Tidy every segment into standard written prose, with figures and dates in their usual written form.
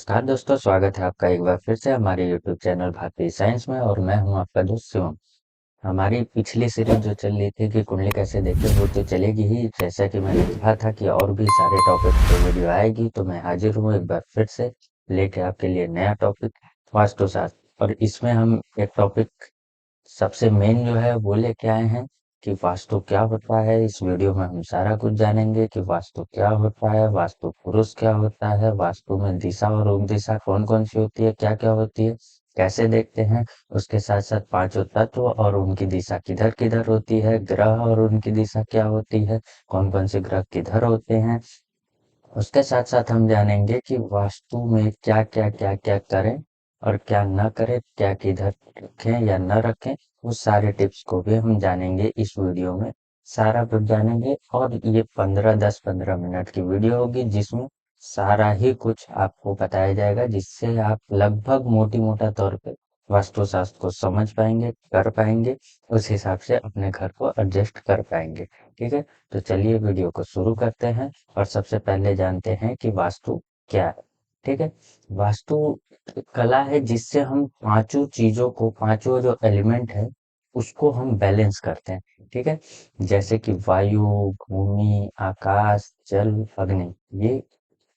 नमस्कार दोस्तों, स्वागत है आपका एक बार फिर से हमारे YouTube चैनल भारतीय साइंस में। और मैं हूं आपका दोस्त शिवम। हमारी पिछली सीरीज जो चल रही थी कि कुंडली कैसे देखें, वो तो चलेगी ही। जैसा कि मैंने कहा था कि और भी सारे टॉपिक्स पे वीडियो आएगी, तो मैं हाजिर हूँ एक बार फिर से लेके आपके लिए नया टॉपिक, वास्तुशास्त्र। और इसमें हम एक टॉपिक सबसे मेन जो है वो लेके आए हैं कि वास्तु क्या होता है। इस वीडियो में हम सारा कुछ जानेंगे कि वास्तु क्या होता है, वास्तु पुरुष क्या होता है, वास्तु में दिशा और उपदिशा कौन कौन सी होती है, क्या क्या होती है, कैसे देखते हैं। उसके साथ साथ पांचों तत्व और उनकी दिशा किधर किधर होती है, ग्रह और उनकी दिशा क्या होती है, कौन कौन से ग्रह किधर होते हैं। उसके साथ साथ हम जानेंगे कि वास्तु में क्या क्या क्या क्या करें और क्या न करें, क्या किधर रखें या न रखें। उस सारे टिप्स को भी हम जानेंगे इस वीडियो में। सारा कुछ जानेंगे और ये 15-10-15 मिनट की वीडियो होगी, जिसमें सारा ही कुछ आपको बताया जाएगा, जिससे आप लगभग मोटी मोटा तौर पे वास्तुशास्त्र को समझ पाएंगे, कर पाएंगे, उस हिसाब से अपने घर को एडजस्ट कर पाएंगे। ठीक है, तो चलिए वीडियो को शुरू करते हैं। और सबसे पहले जानते हैं कि वास्तु क्या है। ठीक है, वास्तु एक कला है जिससे हम पांचों चीजों को, पांचों जो एलिमेंट है उसको हम बैलेंस करते हैं। ठीक है, जैसे कि वायु, भूमि, आकाश, जल, अग्नि, ये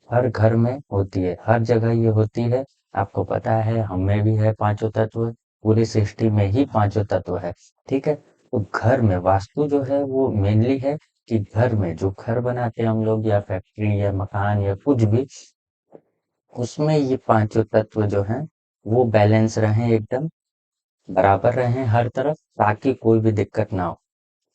हर घर में होती है, हर जगह ये होती है। आपको पता है, हमें भी है पांचों तत्व, पूरी सृष्टि में ही पांचों तत्व है। ठीक है, तो घर में वास्तु जो है वो मेनली है कि घर में जो घर बनाते हैं हम लोग, या फैक्ट्री या मकान या कुछ भी, उसमें ये पांचों तत्व जो हैं वो बैलेंस रहें, एकदम बराबर रहें हर तरफ, ताकि कोई भी दिक्कत ना हो।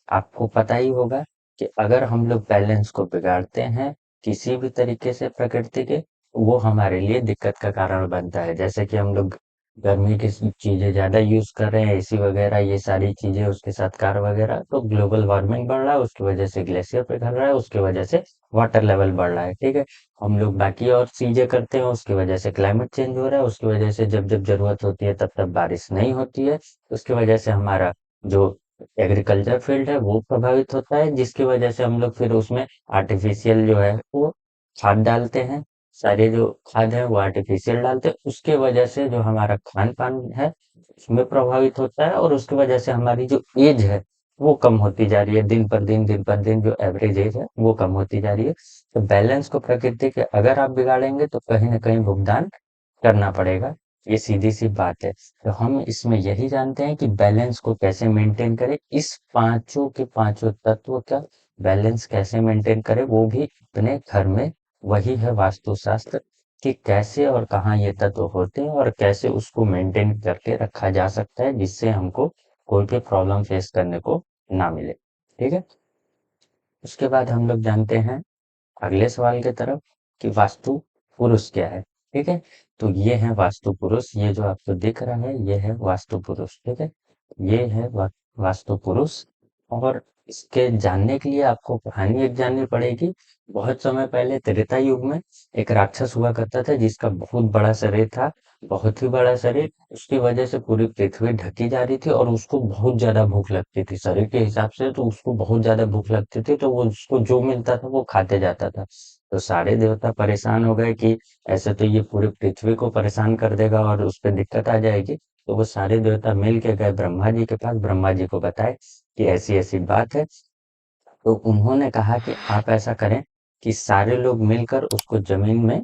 आपको पता ही होगा कि अगर हम लोग बैलेंस को बिगाड़ते हैं किसी भी तरीके से प्रकृति के, वो हमारे लिए दिक्कत का कारण बनता है। जैसे कि हम लोग गर्मी की चीजें ज्यादा यूज कर रहे हैं, एसी वगैरह, ये सारी चीजें, उसके साथ कार वगैरह, तो ग्लोबल वार्मिंग बढ़ रहा है, उसकी वजह से ग्लेशियर पिघल रहा है, उसकी वजह से वाटर लेवल बढ़ रहा है। ठीक है, हम लोग बाकी और चीजें करते हैं, उसकी वजह से क्लाइमेट चेंज हो रहा है, उसकी वजह से जब जब जरूरत होती है तब तब बारिश नहीं होती है, उसकी वजह से हमारा जो एग्रीकल्चर फील्ड है वो प्रभावित होता है, जिसकी वजह से हम लोग फिर उसमें आर्टिफिशियल जो है वो खाद डालते हैं। सारे जो खाद है वो आर्टिफिशियल डालते हैं, उसके वजह से जो हमारा खान पान है उसमें प्रभावित होता है, और उसकी वजह से हमारी जो एज है वो कम होती जा रही है, दिन पर दिन, दिन पर दिन जो एवरेज एज है वो कम होती जा रही है। तो बैलेंस को प्रकृति के अगर आप बिगाड़ेंगे तो कहीं ना कहीं भुगतान करना पड़ेगा। ये सीधी सी बात है। तो हम इसमें यही जानते हैं कि बैलेंस को कैसे मेंटेन करें, इस पांचों के पांचों तत्व का बैलेंस कैसे मेंटेन करें, वो भी अपने घर में। वही है वास्तुशास्त्र, कि कैसे और कहाँ ये तत्व होते हैं और कैसे उसको मेंटेन करके रखा जा सकता है, जिससे हमको कोई भी प्रॉब्लम फेस करने को ना मिले। ठीक है, उसके बाद हम लोग जानते हैं अगले सवाल की तरफ कि वास्तु पुरुष क्या है। ठीक है, तो ये है वास्तु पुरुष, ये जो आपको दिख रहा है ये है वास्तु पुरुष। ठीक है, ये है वास्तु पुरुष। और इसके जानने के लिए आपको कहानी एक जाननी पड़ेगी। बहुत समय पहले त्रेता युग में एक राक्षस हुआ करता था, जिसका बहुत बड़ा शरीर था, बहुत ही बड़ा शरीर। उसकी वजह से पूरी पृथ्वी ढकी जा रही थी, और उसको बहुत ज्यादा भूख लगती थी, शरीर के हिसाब से तो उसको बहुत ज्यादा भूख लगती थी, तो वो उसको जो मिलता था वो खाते जाता था। तो सारे देवता परेशान हो गए कि ऐसे तो ये पूरी पृथ्वी को परेशान कर देगा और उस पर दिक्कत आ जाएगी। तो वो सारे देवता मिल के गए ब्रह्मा जी के पास, ब्रह्मा जी को बताए कि ऐसी ऐसी बात है। तो उन्होंने कहा कि आप ऐसा करें कि सारे लोग मिलकर उसको जमीन में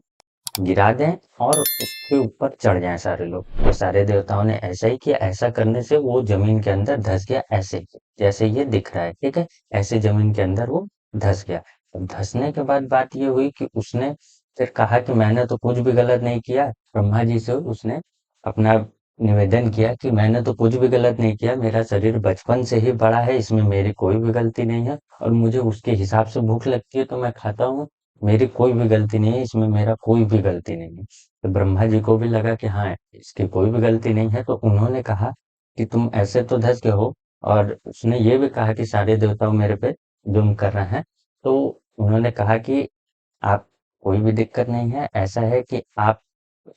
गिरा दें और उसके ऊपर चढ़ जाएं सारे लोग। तो सारे देवताओं ने ऐसा ही किया। ऐसा करने से वो जमीन के अंदर धस गया, ऐसे जैसे ये दिख रहा है। ठीक है, ऐसे जमीन के अंदर वो धस गया। अब धसने के बाद बात ये हुई कि उसने फिर कहा कि मैंने तो कुछ भी गलत नहीं किया। ब्रह्मा जी से उसने अपना निवेदन किया कि मैंने तो कुछ भी गलत नहीं किया, मेरा शरीर बचपन से ही बड़ा है, इसमें मेरी कोई भी गलती नहीं है, और मुझे उसके हिसाब से भूख लगती है तो मैं खाता हूँ। मेरी कोई भी गलती नहीं है इसमें, मेरा कोई भी गलती नहीं है। तो ब्रह्मा जी को भी लगा कि हाँ, इसकी कोई भी गलती नहीं है। तो उन्होंने कहा कि तुम ऐसे तो धस गए हो, और उसने ये भी कहा कि सारे देवताओं मेरे पे जुल्म कर रहे हैं। तो उन्होंने कहा कि आप, कोई भी दिक्कत नहीं है, ऐसा है कि आप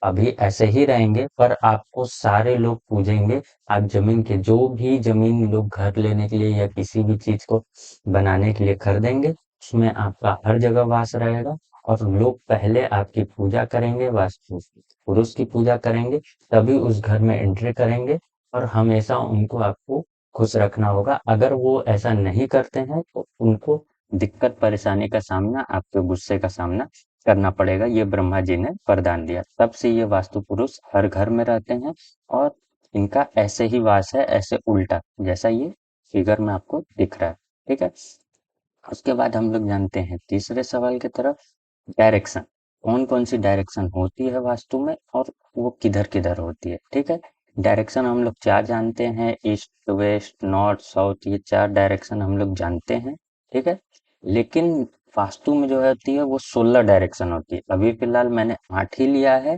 अभी ऐसे ही रहेंगे, पर आपको सारे लोग पूजेंगे। आप जमीन के, जो भी जमीन लोग घर लेने के लिए या किसी भी चीज को बनाने के लिए खरीदेंगे, उसमें आपका हर जगह वास रहेगा। और लोग पहले आपकी पूजा करेंगे, वास्तु पुरुष की पूजा करेंगे, तभी उस घर में एंट्री करेंगे और हमेशा उनको आपको खुश रखना होगा। अगर वो ऐसा नहीं करते हैं तो उनको दिक्कत परेशानी का सामना, आपके गुस्से का सामना करना पड़ेगा। ये ब्रह्मा जी ने वरदान दिया, तब से ये वास्तु पुरुष हर घर में रहते हैं और इनका ऐसे ही वास है, ऐसे उल्टा, जैसा ये फिगर में आपको दिख रहा है। ठीक है, उसके बाद हम लोग जानते हैं तीसरे सवाल की तरफ। डायरेक्शन, कौन कौन सी डायरेक्शन होती है वास्तु में और वो किधर किधर होती है। ठीक है, डायरेक्शन हम लोग चार जानते हैं, ईस्ट वेस्ट नॉर्थ साउथ, ये चार डायरेक्शन हम लोग जानते हैं। ठीक है, लेकिन वास्तु में जो होती है वो 16 डायरेक्शन होती है। अभी फिलहाल मैंने 8 ही लिया है,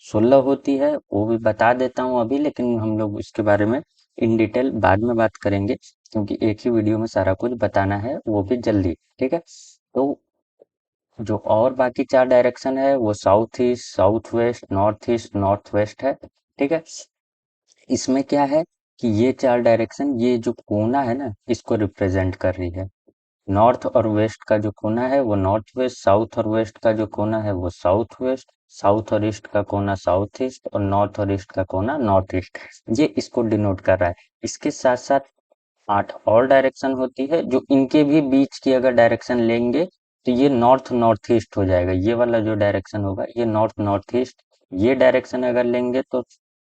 16 होती है वो भी बता देता हूँ अभी, लेकिन हम लोग इसके बारे में इन डिटेल बाद में बात करेंगे, क्योंकि एक ही वीडियो में सारा कुछ बताना है, वो भी जल्दी। ठीक है, तो जो और बाकी चार डायरेक्शन है वो south east, south west, north east, north west है। ठीक है, इसमें क्या है कि ये चार डायरेक्शन, ये जो कोना है ना, इसको रिप्रेजेंट कर रही है। नॉर्थ और वेस्ट का जो कोना है वो नॉर्थ वेस्ट, साउथ और वेस्ट का जो कोना है वो साउथ वेस्ट, साउथ और ईस्ट का कोना साउथ ईस्ट और नॉर्थ और ईस्ट का कोना नॉर्थ ईस्ट। ये इसको डिनोट कर रहा है। इसके साथ साथ 8 और डायरेक्शन होती है, जो इनके भी बीच की अगर डायरेक्शन लेंगे तो ये नॉर्थ नॉर्थ ईस्ट हो जाएगा। ये वाला जो डायरेक्शन होगा ये नॉर्थ नॉर्थ ईस्ट। ये डायरेक्शन अगर लेंगे तो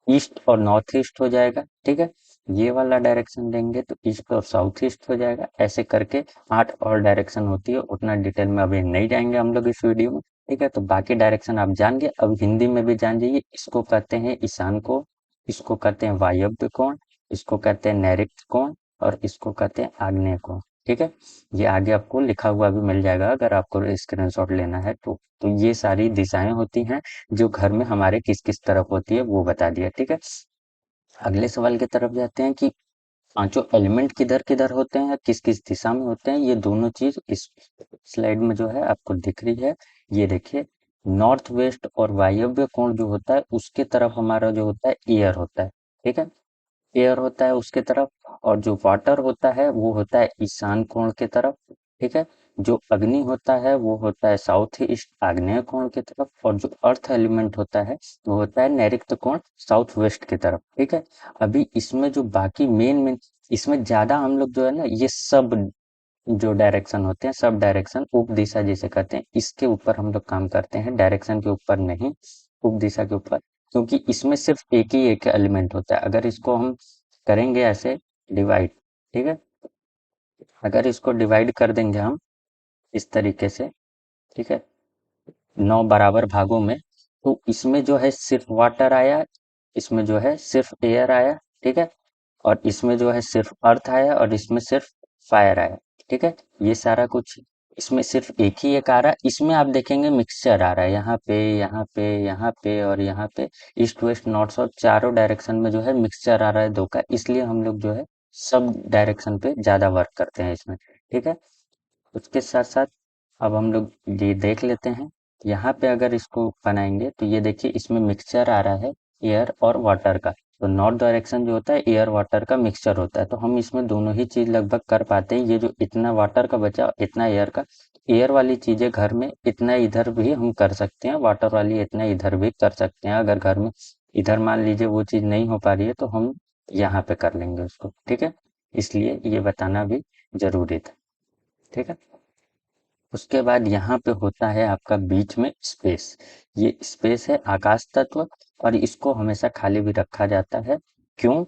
ईस्ट और नॉर्थ ईस्ट हो जाएगा। ठीक है, ये वाला डायरेक्शन लेंगे तो ईस्ट और साउथ ईस्ट हो जाएगा। ऐसे करके 8 और डायरेक्शन होती है, उतना डिटेल में अभी नहीं जाएंगे हम लोग इस वीडियो में। ठीक है, तो बाकी डायरेक्शन आप जान गए, अब हिंदी में भी जान जाइए। इसको कहते हैं ईशान कोण, इसको कहते हैं वायव्य कोण, इसको कहते हैं नैऋत्य कोण और इसको कहते हैं आग्नेय कोण। ठीक है, ये आगे आपको लिखा हुआ भी मिल जाएगा अगर आपको स्क्रीनशॉट लेना है तो ये सारी दिशाएं होती हैं जो घर में हमारे किस किस तरफ होती है वो बता दिया। ठीक है, अगले सवाल की तरफ जाते हैं कि पांचों एलिमेंट किधर किधर होते हैं, किस किस दिशा में होते हैं। ये दोनों चीज इस स्लाइड में जो है आपको दिख रही है। ये देखिए, नॉर्थ वेस्ट और वायव्य कोण जो होता है उसके तरफ हमारा जो होता है ईयर होता है। ठीक है, एयर होता है उसके तरफ, और जो वाटर होता है वो होता है ईशान कोण के तरफ। ठीक है, जो अग्नि होता है वो होता है साउथ ईस्ट आग्नेय कोण की तरफ, और जो अर्थ एलिमेंट होता है वो होता है नैऋत्य कोण साउथ वेस्ट की तरफ। ठीक है, अभी इसमें जो बाकी मेन मेन, इसमें ज्यादा हम लोग जो है ना, ये सब जो डायरेक्शन होते हैं, सब डायरेक्शन उप दिशा जिसे कहते हैं, इसके ऊपर हम लोग काम करते हैं, डायरेक्शन के ऊपर नहीं, उप दिशा के ऊपर। क्योंकि इसमें सिर्फ एक एलिमेंट होता है। अगर इसको हम करेंगे ऐसे डिवाइड, ठीक है, अगर इसको डिवाइड कर देंगे हम इस तरीके से, ठीक है, 9 बराबर भागों में, तो इसमें जो है सिर्फ वाटर आया, इसमें जो है सिर्फ एयर आया। ठीक है, और इसमें जो है सिर्फ अर्थ आया और इसमें सिर्फ फायर आया। ठीक है, ये सारा कुछ इसमें सिर्फ एक ही एक आ रहा है। इसमें आप देखेंगे मिक्सचर आ रहा है, यहाँ पे यहाँ पे यहाँ पे और यहाँ पे, ईस्ट वेस्ट नॉर्थ साउथ चारों डायरेक्शन में जो है मिक्सचर आ रहा है दो का, इसलिए हम लोग जो है सब डायरेक्शन पे ज्यादा वर्क करते हैं इसमें। ठीक है, उसके साथ साथ अब हम लोग ये देख लेते हैं, यहाँ पे अगर इसको बनाएंगे तो ये देखिए इसमें मिक्सचर आ रहा है एयर और वाटर का। तो नॉर्थ डायरेक्शन जो होता है एयर वाटर का मिक्सचर होता है, तो हम इसमें दोनों ही चीज लगभग कर पाते हैं। ये जो इतना वाटर का बचा इतना एयर का, एयर वाली चीजें घर में इतना इधर भी हम कर सकते हैं, वाटर वाली इतना इधर भी कर सकते हैं। अगर घर में इधर मान लीजिए वो चीज नहीं हो पा रही है तो हम यहाँ पे कर लेंगे उसको। ठीक है, इसलिए ये बताना भी जरूरी था। ठीक है, उसके बाद यहाँ पे होता है आपका बीच में स्पेस। ये स्पेस है आकाश तत्व, और इसको हमेशा खाली भी रखा जाता है। क्यों,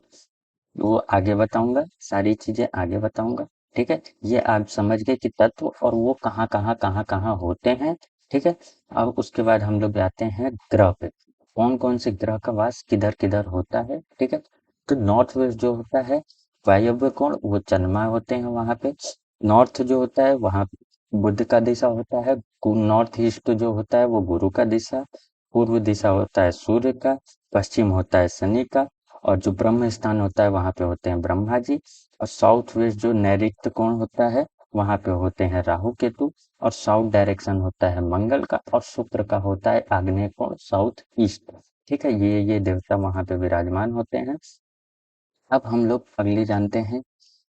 वो आगे बताऊंगा, सारी चीजें आगे बताऊंगा। ठीक है, ये आप समझ गए कि तत्व और वो कहाँ कहाँ कहाँ कहाँ होते हैं। ठीक है, अब उसके बाद हम लोग जाते हैं ग्रह पे, कौन कौन से ग्रह का वास किधर किधर होता है। ठीक है, तो नॉर्थ वेस्ट जो होता है वायव्य कोण, वो चंद्रमा होते हैं वहां पे। नॉर्थ जो होता है वहां बुध का दिशा होता है। नॉर्थ ईस्ट जो होता है वो गुरु का दिशा। पूर्व दिशा होता है सूर्य का। पश्चिम होता है शनि का। और जो ब्रह्म स्थान होता है वहां पे होते हैं ब्रह्मा जी। और साउथ वेस्ट जो नैऋत्य कोण होता है वहां पे होते हैं राहु केतु। और साउथ डायरेक्शन होता है मंगल का, और शुक्र का होता है आग्नेय कोण साउथ ईस्ट। ठीक है, ये देवता वहां पे विराजमान होते हैं। अब हम लोग अगली जानते हैं,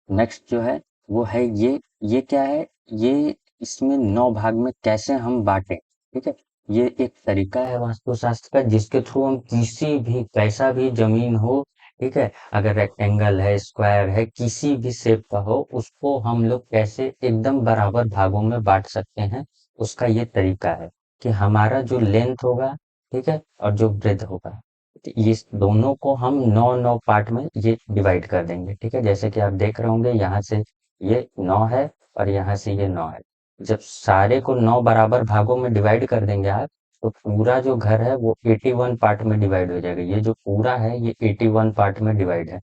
नेक्स्ट जो है वो है ये क्या है, ये इसमें 9 भाग में कैसे हम बांटे। ठीक है। ये एक तरीका है वास्तुशास्त्र का जिसके थ्रू हम किसी भी कैसा भी जमीन हो, ठीक है, अगर रेक्टेंगल है, स्क्वायर है, किसी भी शेप का हो, उसको हम लोग कैसे एकदम बराबर भागों में बांट सकते हैं। उसका ये तरीका है कि हमारा जो लेंथ होगा, ठीक है, और जो ब्रेथ होगा, तो ये दोनों को हम 9-9 पार्ट में ये डिवाइड कर देंगे। ठीक है, जैसे कि आप देख रहे होंगे यहाँ से ये 9 है और यहाँ से ये 9 है। जब सारे को 9 बराबर भागों में डिवाइड कर देंगे आप, तो पूरा जो घर है वो 81 पार्ट में डिवाइड हो जाएगा। ये जो पूरा है ये 81 पार्ट में डिवाइड है।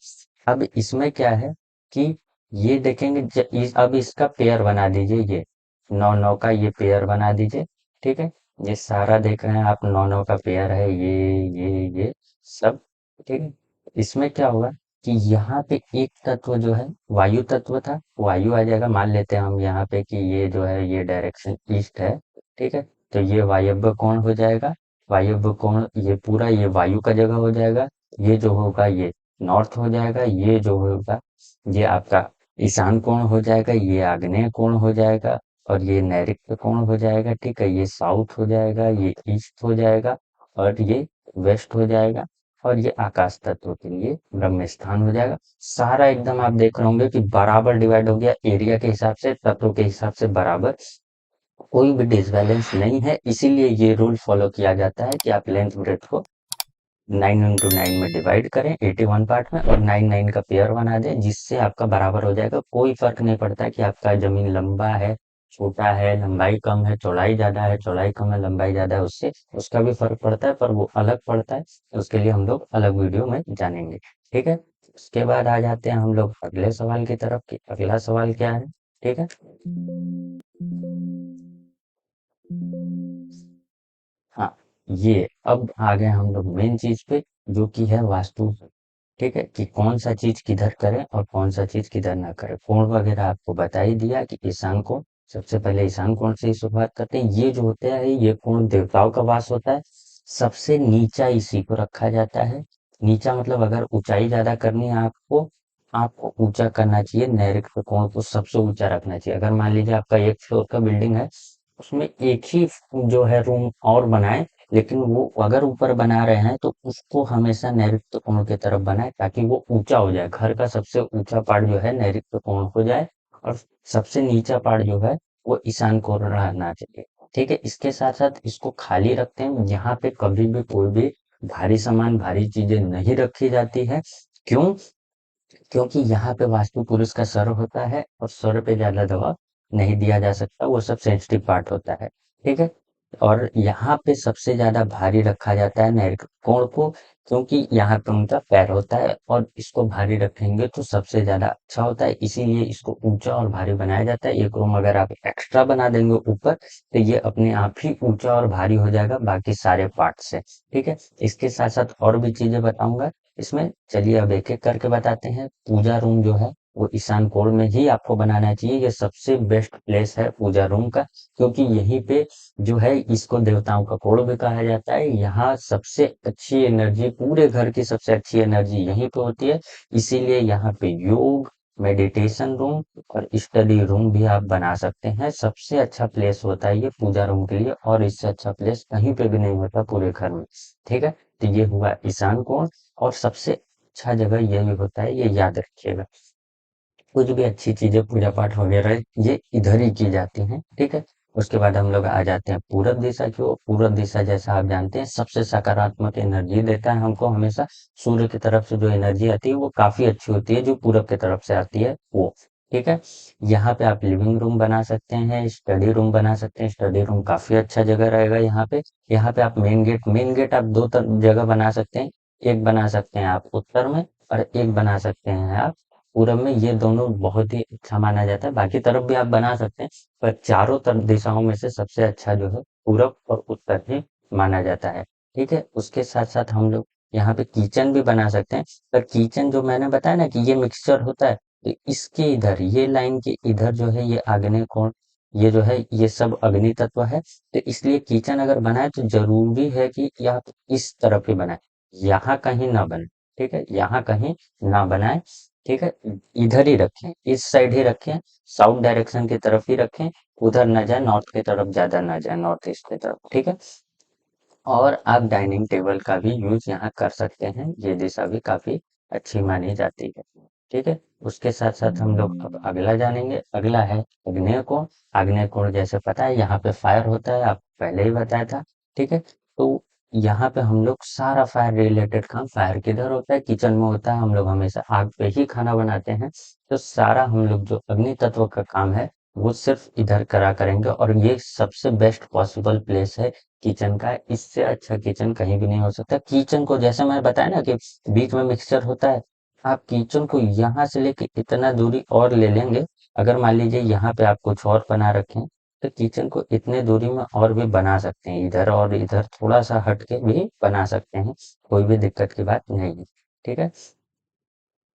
अब इसमें क्या है कि ये देखेंगे अब इसका पेयर बना दीजिए, ये 9-9 का ये पेयर बना दीजिए। ठीक है, ये सारा देख रहे हैं आप, 9-9 का पेयर है, ये सब। ठीक है, इसमें क्या होगा कि यहाँ पे एक तत्व जो है वायु तत्व था, वायु आ जाएगा। मान लेते हैं हम यहाँ पे कि ये जो है ये डायरेक्शन ईस्ट है। ठीक है, तो ये वायव्य कोण हो जाएगा। वायव्य कोण ये पूरा ये वायु का जगह हो जाएगा। ये जो होगा ये नॉर्थ हो जाएगा। ये जो होगा ये आपका ईशान कोण हो जाएगा। ये आग्नेय कोण हो जाएगा और ये नैऋत्य कोण हो जाएगा। ठीक है, ये साउथ हो जाएगा, ये ईस्ट हो जाएगा और ये वेस्ट हो जाएगा। और ये आकाश तत्व के लिए ब्रह्म स्थान हो जाएगा। सारा एकदम आप देख रहे होंगे कि बराबर डिवाइड हो गया, एरिया के हिसाब से, तत्व के हिसाब से बराबर। कोई भी डिसबैलेंस नहीं है। इसीलिए ये रूल फॉलो किया जाता है कि आप लेंथ ब्रेथ को 9 into 9 में डिवाइड करें 81 पार्ट में और 9-9 का पेयर बना दें, जिससे आपका बराबर हो जाएगा। कोई फर्क नहीं पड़ता कि आपका जमीन लंबा है, छोटा है, लंबाई कम है, चौड़ाई ज्यादा है, चौड़ाई कम है, लंबाई ज्यादा है, उससे उसका भी फर्क पड़ता है, पर वो अलग पड़ता है। उसके लिए हम लोग अलग वीडियो में जानेंगे। ठीक है, उसके बाद आ जाते हैं हम लोग अगले सवाल की तरफ कि अगला सवाल क्या है। ठीक है, हाँ, ये अब आ गए हम लोग मेन चीज पे, जो कि है वास्तु। ठीक है, कि कौन सा चीज किधर करें और कौन सा चीज किधर ना करें। कोण वगैरह आपको बता ही दिया कि ईशान कोण, सबसे पहले ईशान कोण से ही शुरुआत करते हैं। ये जो होता है ये कोण देवताओं का वास होता है। सबसे नीचा इसी को रखा जाता है। नीचा मतलब अगर ऊंचाई ज्यादा करनी है आपको, आपको ऊंचा करना चाहिए। नैऋत्य कोण को सबसे ऊंचा रखना चाहिए। अगर मान लीजिए आपका एक फ्लोर का बिल्डिंग है, उसमें एक ही जो है रूम और बनाए, लेकिन वो अगर ऊपर बना रहे हैं तो उसको हमेशा नैऋत्य कोण की तरफ बनाए, ताकि वो ऊंचा हो जाए। घर का सबसे ऊंचा पार्ट जो है नैऋत्य कोण हो जाए और सबसे नीचा पार्ट जो है वो ईशान कोण रहना चाहिए। ठीक है, इसके साथ साथ इसको खाली रखते हैं। यहाँ पे कभी भी कोई भी भारी सामान, भारी चीजें नहीं रखी जाती है। क्यों? क्योंकि यहाँ पे वास्तु पुरुष का सर होता है और सर पे ज्यादा दबाव नहीं दिया जा सकता, वो सब सेंसिटिव पार्ट होता है। ठीक है, और यहाँ पे सबसे ज्यादा भारी रखा जाता है नैऋत्य कोण को, क्योंकि यहाँ पे उनका पैर होता है और इसको भारी रखेंगे तो सबसे ज्यादा अच्छा होता है। इसीलिए इसको ऊंचा और भारी बनाया जाता है। एक रूम अगर आप एक्स्ट्रा बना देंगे ऊपर, तो ये अपने आप ही ऊंचा और भारी हो जाएगा बाकी सारे पार्ट से। ठीक है, इसके साथ साथ और भी चीजें बताऊंगा इसमें। चलिए अब एक एक करके बताते हैं। पूजा रूम जो है वो ईशान कोण में ही आपको बनाना चाहिए। ये सबसे बेस्ट प्लेस है पूजा रूम का, क्योंकि यहीं पे जो है इसको देवताओं का कोण भी कहा जाता है। यहाँ सबसे अच्छी एनर्जी, पूरे घर की सबसे अच्छी एनर्जी यहीं पे होती है। इसीलिए यहाँ पे योग, मेडिटेशन रूम और स्टडी रूम भी आप बना सकते हैं। सबसे अच्छा प्लेस होता है ये पूजा रूम के लिए, और इससे अच्छा प्लेस कहीं पे भी नहीं होता पूरे घर में। ठीक है, तो ये हुआ ईशान कोण। और सबसे अच्छा जगह यही होता है, ये याद रखिएगा। कुछ भी अच्छी चीजें, पूजा पाठ वगैरह, ये इधर ही की जाती हैं। ठीक है, उसके बाद हम लोग आ जाते हैं पूरब दिशा की ओर। पूरब दिशा जैसा आप जानते हैं सबसे सकारात्मक एनर्जी देता है हमको हमेशा। सूर्य की तरफ से जो एनर्जी आती है वो काफी अच्छी होती है, जो पूरब की तरफ से आती है वो। ठीक है, यहाँ पे आप लिविंग रूम बना सकते हैं, स्टडी रूम बना सकते हैं। स्टडी रूम काफी अच्छा जगह रहेगा यहाँ पे। यहाँ पे आप मेन गेट आप दो जगह बना सकते हैं। एक बना सकते हैं आप उत्तर में और एक बना सकते हैं आप पूरब में। ये दोनों बहुत ही अच्छा माना जाता है। बाकी तरफ भी आप बना सकते हैं, पर चारों तरफ दिशाओं में से सबसे अच्छा जो है पूरब और उत्तर ही माना जाता है। ठीक है, उसके साथ साथ हम लोग यहाँ पे किचन भी बना सकते हैं। पर किचन जो मैंने बताया ना कि ये मिक्सचर होता है, तो इसके इधर ये लाइन के इधर जो है ये आग्नेय कोण, ये जो है ये सब अग्नि तत्व है। तो इसलिए किचन अगर बनाए तो जरूरी है कि आप इस तरफ ही बनाए, यहाँ कहीं ना बने। ठीक है, यहाँ कहीं ना बनाए। ठीक है, इधर ही रखें, इस साइड ही रखें, साउथ डायरेक्शन की तरफ ही रखें। उधर ना जाए, नॉर्थ की तरफ ज्यादा ना जाए, नॉर्थ ईस्ट की तरफ, ठीक है। और आप डाइनिंग टेबल का भी यूज यहाँ कर सकते हैं, ये दिशा भी काफी अच्छी मानी जाती है, ठीक है। उसके साथ साथ हम लोग अब अगला जानेंगे। अगला है आग्नेय कोण। आग्नेय कोण जैसे पता है यहाँ पे फायर होता है, आप पहले ही बताया था, ठीक है। तो यहाँ पे हम लोग सारा फायर रिलेटेड काम, फायर किधर होता है, किचन में होता है, हम लोग हमेशा आग पे ही खाना बनाते हैं। तो सारा हम लोग जो अग्नि तत्व का काम है वो सिर्फ इधर करा करेंगे, और ये सबसे बेस्ट पॉसिबल प्लेस है किचन का। इससे अच्छा किचन कहीं भी नहीं हो सकता। किचन को जैसे मैंने बताया ना कि बीच में मिक्सचर होता है, आप किचन को यहाँ से लेके इतना दूरी और ले लेंगे। अगर मान लीजिए यहाँ पे आप कुछ और बना रखें, तो किचन को इतने दूरी में और भी बना सकते हैं, इधर और इधर थोड़ा सा हट के भी बना सकते हैं, कोई भी दिक्कत की बात नहीं है, ठीक है।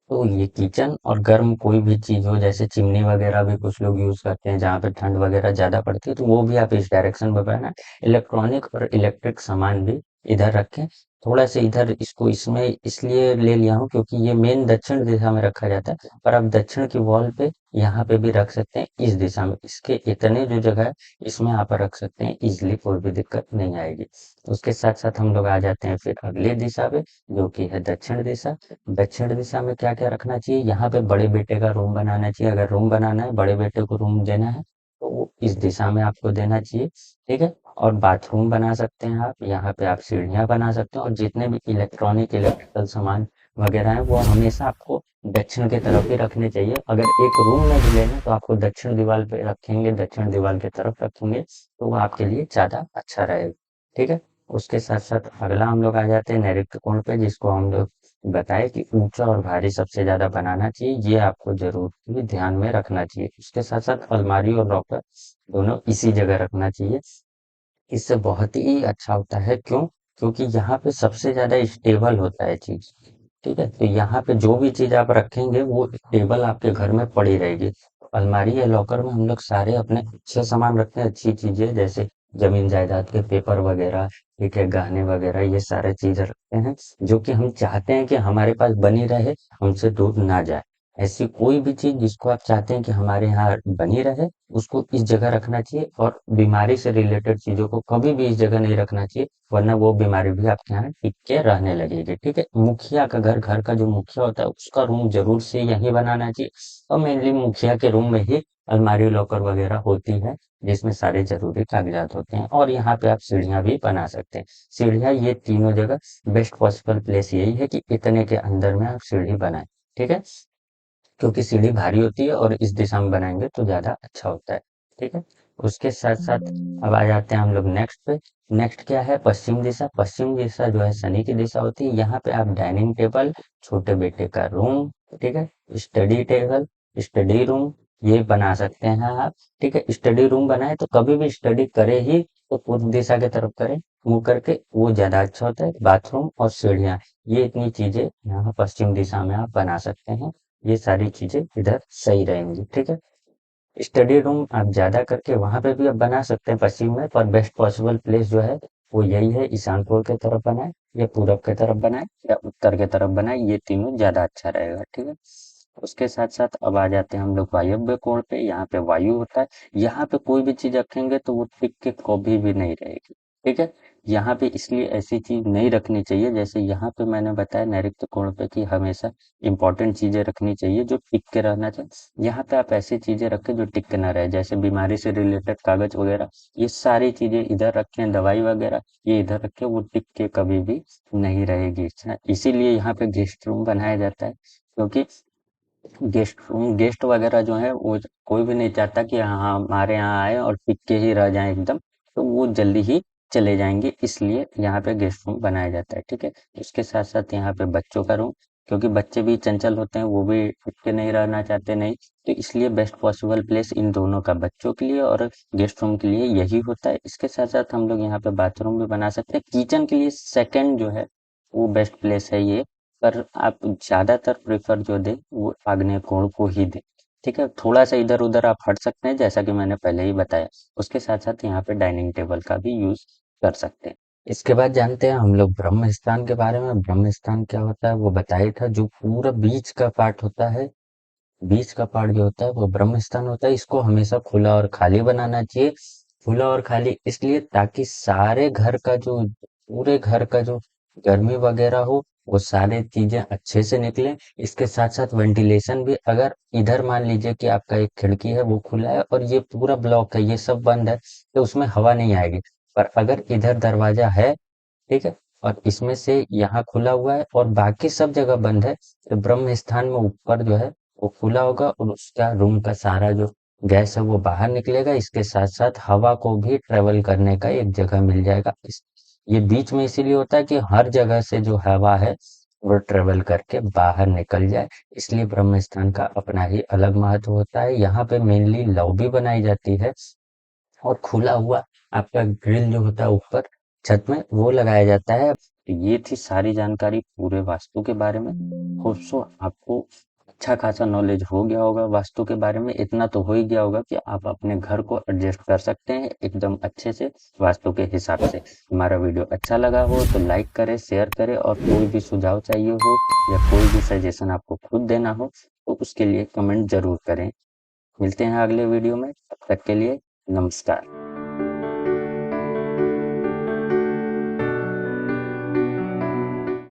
तो ये किचन और गर्म कोई भी चीज हो, जैसे चिमनी वगैरह भी कुछ लोग यूज करते हैं जहाँ पे ठंड वगैरह ज्यादा पड़ती है, तो वो भी आप इस डायरेक्शन में बनाना। इलेक्ट्रॉनिक और इलेक्ट्रिक सामान भी इधर रखें। थोड़ा सा इधर इसको इसमें इसलिए ले लिया हूँ क्योंकि ये मेन दक्षिण दिशा में रखा जाता है, पर आप दक्षिण की वॉल पे यहाँ पे भी रख सकते हैं, इस दिशा में, इसके इतने जो जगह है इसमें आप रख सकते हैं इजिली, कोई भी दिक्कत नहीं आएगी। उसके साथ साथ हम लोग आ जाते हैं फिर अगले दिशा पे, जो कि है दक्षिण दिशा। दक्षिण दिशा में क्या क्या रखना चाहिए, यहाँ पे बड़े बेटे का रूम बनाना चाहिए। अगर रूम बनाना है, बड़े बेटे को रूम देना है, तो वो इस दिशा में आपको देना चाहिए, ठीक है। और बाथरूम बना सकते हैं आप, यहाँ पे आप सीढ़ियाँ बना सकते हैं, और जितने भी इलेक्ट्रॉनिक इलेक्ट्रिकल सामान वगैरह है वो हमेशा आपको दक्षिण की तरफ ही रखने चाहिए। अगर एक रूम में भी लेना तो आपको दक्षिण दीवार पे रखेंगे, दक्षिण दीवार की तरफ रखेंगे, तो वो आपके लिए ज्यादा अच्छा रहेगा, ठीक है। उसके साथ साथ अगला हम लोग आ जाते हैं नैऋत्य कोण पे, जिसको हम लोग बताए कि ऊंचा और भारी सबसे ज्यादा बनाना चाहिए, ये आपको जरूर भी ध्यान में रखना चाहिए। उसके साथ साथ अलमारी और लॉकर दोनों इसी जगह रखना चाहिए। इससे बहुत ही अच्छा होता है, क्यों? क्योंकि यहाँ पे सबसे ज्यादा स्टेबल होता है चीज, ठीक है। तो यहाँ पे जो भी चीज आप रखेंगे वो स्टेबल आपके घर में पड़ी रहेगी। अलमारी या लॉकर में हम लोग सारे अपने अच्छे सामान रखते हैं, अच्छी चीजें, जैसे जमीन जायदाद के पेपर वगैरह, ठीक है, गहने वगैरह, ये सारे चीजें रखते हैं, जो कि हम चाहते हैं कि हमारे पास बनी रहे, हमसे दूर ना जाए। ऐसी कोई भी चीज जिसको आप चाहते हैं कि हमारे यहाँ बनी रहे, उसको इस जगह रखना चाहिए। और बीमारी से रिलेटेड चीजों को कभी भी इस जगह नहीं रखना चाहिए, वरना वो बीमारी भी आपके यहाँ टिक के रहने लगेगी, ठीक है। मुखिया का घर, घर का जो मुखिया होता है उसका रूम जरूर से यही बनाना चाहिए, और मेनली मुखिया के रूम में ही अलमारी लॉकर वगैरह होती है, जिसमें सारे जरूरी कागजात होते हैं। और यहाँ पे आप सीढ़ियाँ भी बना सकते हैं। सीढ़ियाँ ये तीनों जगह बेस्ट पॉसिबल प्लेस यही है कि इतने के अंदर में आप सीढ़ी बनाएं, ठीक है। क्योंकि सीढ़ी भारी होती है और इस दिशा में बनाएंगे तो ज्यादा अच्छा होता है, ठीक है। उसके साथ साथ अब आ जाते हैं हम लोग नेक्स्ट पे। नेक्स्ट क्या है, पश्चिम दिशा। पश्चिम दिशा जो है शनि की दिशा होती है। यहाँ पे आप डाइनिंग टेबल, छोटे बेटे का रूम, ठीक है, स्टडी टेबल, स्टडी रूम, ये बना सकते हैं आप, ठीक है। स्टडी रूम बनाए तो कभी भी स्टडी करे ही तो पूर्व दिशा की तरफ करें, मुंह करके, वो ज्यादा अच्छा होता है। बाथरूम और सीढ़ियाँ, ये इतनी चीजें यहाँ पश्चिम दिशा में आप बना सकते हैं। ये सारी चीजें इधर सही रहेंगी, ठीक है। स्टडी रूम आप ज्यादा करके वहां पे भी आप बना सकते हैं पश्चिम में, पर बेस्ट पॉसिबल प्लेस जो है वो यही है, ईशान कोण की तरफ बनाए, या पूरब की तरफ बनाए, या उत्तर की तरफ बनाए, ये तीनों ज्यादा अच्छा रहेगा, ठीक है। उसके साथ साथ अब आ जाते हैं हम लोग वायव्य कोण पे। यहाँ पे वायु होता है, यहाँ पे कोई भी चीज रखेंगे तो वो टिक के कभी भी नहीं रहेगी, ठीक है। यहाँ पे इसलिए ऐसी चीज नहीं रखनी चाहिए, जैसे यहाँ पे मैंने बताया नैऋत्य कोण पे कि हमेशा इंपॉर्टेंट चीजें रखनी चाहिए जो टिक के रहना चाहिए। यहाँ पे आप ऐसी चीजें रखें जो टिक के ना रहे, जैसे बीमारी से रिलेटेड कागज वगैरह, ये सारी चीजें इधर रखें, दवाई वगैरह ये इधर रखें, वो टिक के कभी भी नहीं रहेगी। अच्छा, इसीलिए यहाँ पे गेस्ट रूम बनाया जाता है, क्योंकि गेस्ट वगैरह जो है वो कोई भी नहीं चाहता कि हाँ हमारे यहाँ आए और टिक के ही रह जाएं एकदम, तो वो जल्दी ही चले जाएंगे, इसलिए यहाँ पे गेस्ट रूम बनाया जाता है, ठीक है। उसके साथ साथ यहाँ पे बच्चों का रूम, क्योंकि बच्चे भी चंचल होते हैं, वो भी टिक के नहीं रहना चाहते, नहीं, तो इसलिए बेस्ट पॉसिबल प्लेस इन दोनों का, बच्चों के लिए और गेस्ट रूम के लिए, यही होता है। इसके साथ साथ हम लोग यहाँ पे बाथरूम भी बना सकते हैं। किचन के लिए सेकंड जो है वो बेस्ट प्लेस है ये, पर आप ज्यादातर प्रेफर जो दें वो आग्नेय कोण को ही दें, ठीक है। थोड़ा सा इधर उधर आप हट सकते हैं, जैसा कि मैंने पहले ही बताया। उसके साथ साथ यहाँ पे डाइनिंग टेबल का भी यूज कर सकते हैं। इसके बाद जानते हैं हम लोग ब्रह्म स्थान के बारे में। ब्रह्म स्थान क्या होता है वो बताया था, जो पूरा बीच का पार्ट होता है, बीच का पार्ट जो होता है वो ब्रह्म स्थान होता है। इसको हमेशा खुला और खाली बनाना चाहिए। खुला और खाली इसलिए ताकि सारे घर का जो पूरे घर का जो गर्मी वगैरह हो वो सारे चीजें अच्छे से निकले। इसके साथ साथ वेंटिलेशन भी, अगर इधर मान लीजिए कि आपका एक खिड़की है वो खुला है और ये पूरा ब्लॉक है, ये सब बंद है, तो उसमें हवा नहीं आएगी। पर अगर इधर दरवाजा है, ठीक है, और इसमें से यहाँ खुला हुआ है और बाकी सब जगह बंद है, तो ब्रह्म स्थान में ऊपर जो है वो खुला होगा और उसका रूम का सारा जो गैस है वो बाहर निकलेगा। इसके साथ साथ हवा को भी ट्रेवल करने का एक जगह मिल जाएगा। ये बीच में इसीलिए होता है कि हर जगह से जो हवा है वो ट्रेवल करके बाहर निकल जाए। इसलिए ब्रह्म स्थान का अपना ही अलग महत्व होता है। यहाँ पे मेनली लौ भी बनाई जाती है और खुला हुआ आपका ग्रिल जो होता है ऊपर छत में वो लगाया जाता है। तो ये थी सारी जानकारी पूरे वास्तु के बारे में। होप सो आपको अच्छा खासा नॉलेज हो गया होगा वास्तु के बारे में। इतना तो हो ही गया होगा कि आप अपने घर को एडजस्ट कर सकते हैं एकदम अच्छे से वास्तु के हिसाब से। हमारा वीडियो अच्छा लगा हो तो लाइक करें, शेयर करें, और कोई भी सुझाव चाहिए हो या कोई भी सजेशन आपको खुद देना हो तो उसके लिए कमेंट जरूर करें। मिलते हैं अगले वीडियो में, तब तक के लिए नमस्कार।